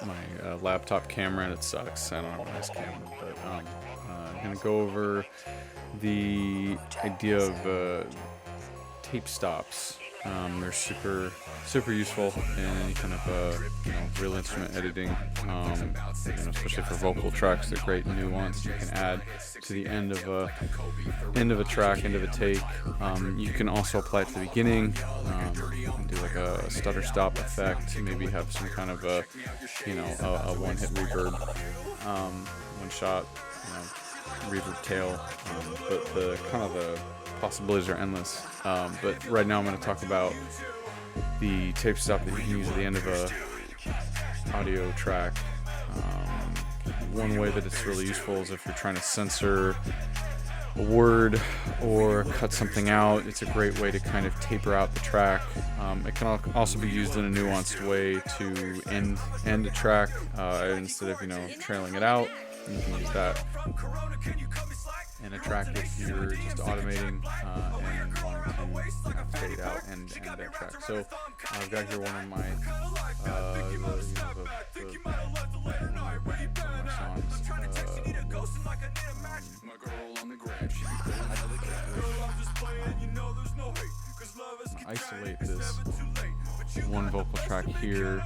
my laptop camera and it sucks. I don't have a nice camera, but I'm gonna go over the idea of tape stops. They're super useful in any kind of real instrument editing. Especially for vocal tracks, they're great nuance you can add to the end of a track, end of a take. You can also apply it to the beginning. You can do like a stutter stop effect. Maybe have some kind of a one hit reverb, one shot, reverb tail. But the kind of the possibilities are endless. But right now I'm going to talk about the tape stop that you can use at the end of a audio track. One way that it's really useful is if you're trying to censor a word or cut something out. It's a great way to kind of taper out the track. It can also be used in a nuanced way to end a track instead of trailing it out. You can use that in a track if you're just automating and wanting to fade out and end that track. So I've got here one of my songs. Isolate this one vocal track here,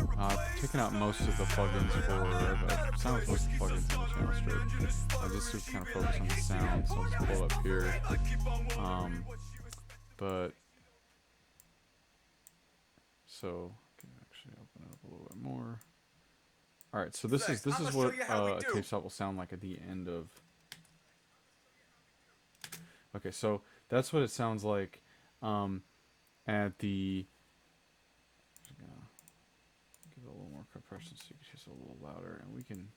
taking out most of the plugins for sound voice plugins in the channel strip. I just to kind of focus on the sound, so I'll just pull up here. But so I can actually open it up a little bit more. All right, so this is what a tape stop will sound like at the end of. Okay, so that's what it sounds like at the. I'm gonna give it a little more compression so you can hear it a little louder, and we can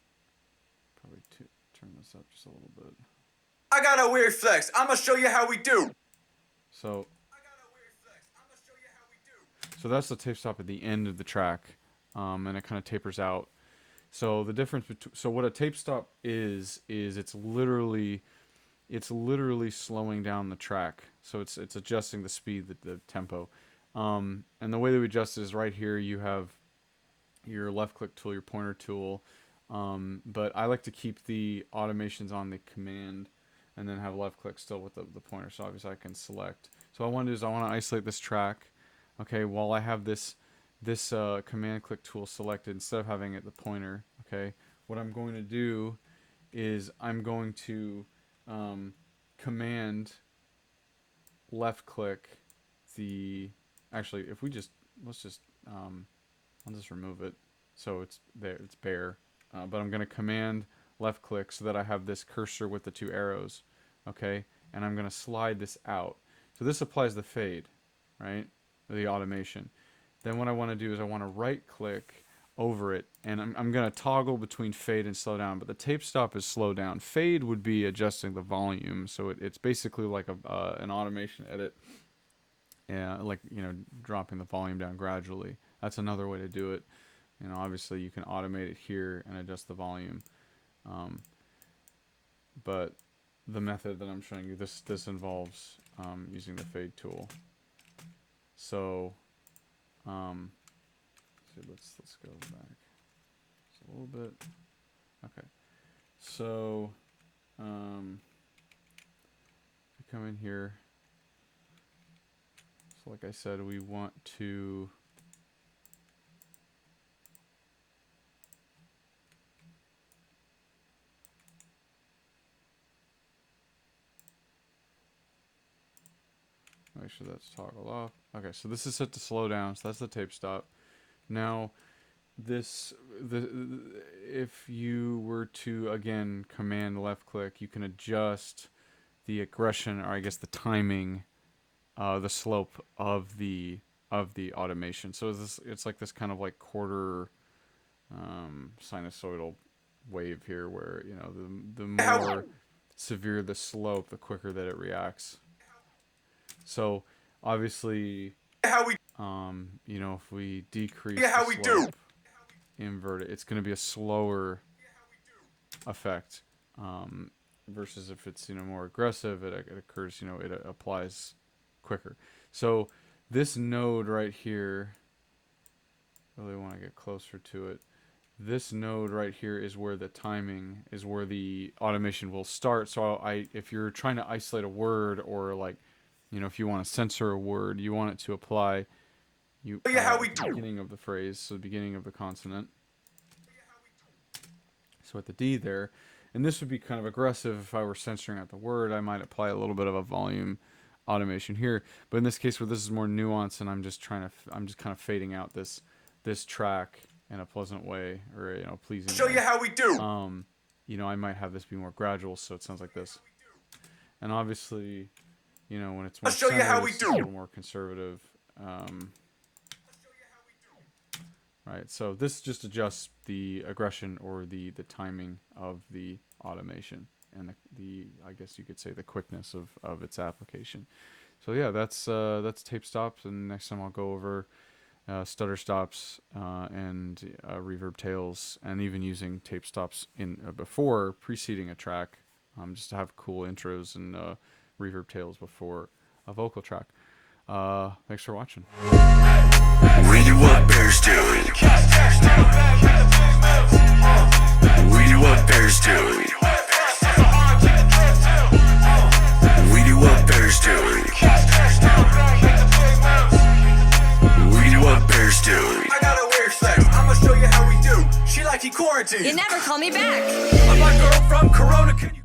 probably turn this up just a little bit. I got a weird flex. I'm gonna show you how we do. So that's the tape stop at the end of the track, and it kind of tapers out. So the difference between what a tape stop is it's literally slowing down the track. So it's adjusting the speed, the tempo, and the way that we adjust is right here. You have your left click tool, your pointer tool, but I like to keep the automations on the command, and then have left click still with the pointer. So obviously I can select. So what I want to do is I want to isolate this track. Okay, while I have this command click tool selected instead of having it the pointer. Okay, what I'm going to do is I'm going to command left click the. Actually, if we just I'll just remove it so it's there, it's bare. But I'm going to command left click so that I have this cursor with the two arrows. Okay, and I'm going to slide this out. So this applies the fade, right? The automation. Then what I want to do is I want to right click over it, and I'm going to toggle between fade and slow down, but the tape stop is slow down. Fade would be adjusting the volume, so it's basically like an automation edit, like dropping the volume down gradually. That's another way to do it. Obviously you can automate it here and adjust the volume, but the method that I'm showing you, this involves using the fade tool. So let's go back just a little bit. Okay, so if you come in here, so like I said, we want to make sure that's toggled off. Okay, so this is set to slow down, so that's the tape stop. Now, if you were to again command left click, you can adjust the aggression, or I guess the timing, the slope of the automation. So it's like this kind of like quarter sinusoidal wave here, where the more severe the slope, the quicker that it reacts. So obviously, if we decrease the slope, invert it, it's going to be a slower effect, versus if it's more aggressive, it occurs, it applies quicker. So this node right here, really want to get closer to it. this node right here is where the timing is, where the automation will start. So if you're trying to isolate a word, or like, if you want to censor a word, you want it to apply Show you how we at the do. beginning of the phrase, so the beginning of the consonant. So at the D there, and this would be kind of aggressive if I were censoring out the word. I might apply a little bit of a volume automation here, but in this case where this is more nuanced, and I'm just kind of fading out this track in a pleasant way, or pleasing Show way. you how we do. I might have this be more gradual, so it sounds like this. And obviously, when it's more I'll show you how we it's do. a little more conservative. Right, so this just adjusts the aggression, or the timing of the automation, and the I guess you could say the quickness of its application. So yeah, that's tape stops, and next time I'll go over stutter stops and reverb tails, and even using tape stops in before preceding a track, just to have cool intros and reverb tails before a vocal track. Thanks for watching. We do what bears do. We do what bears do. We do what bears do. We do what bears do. I got a weird flex. I'ma show you how we do. She like he quarantined. You never call me back. I'm my girl from Corona. Can you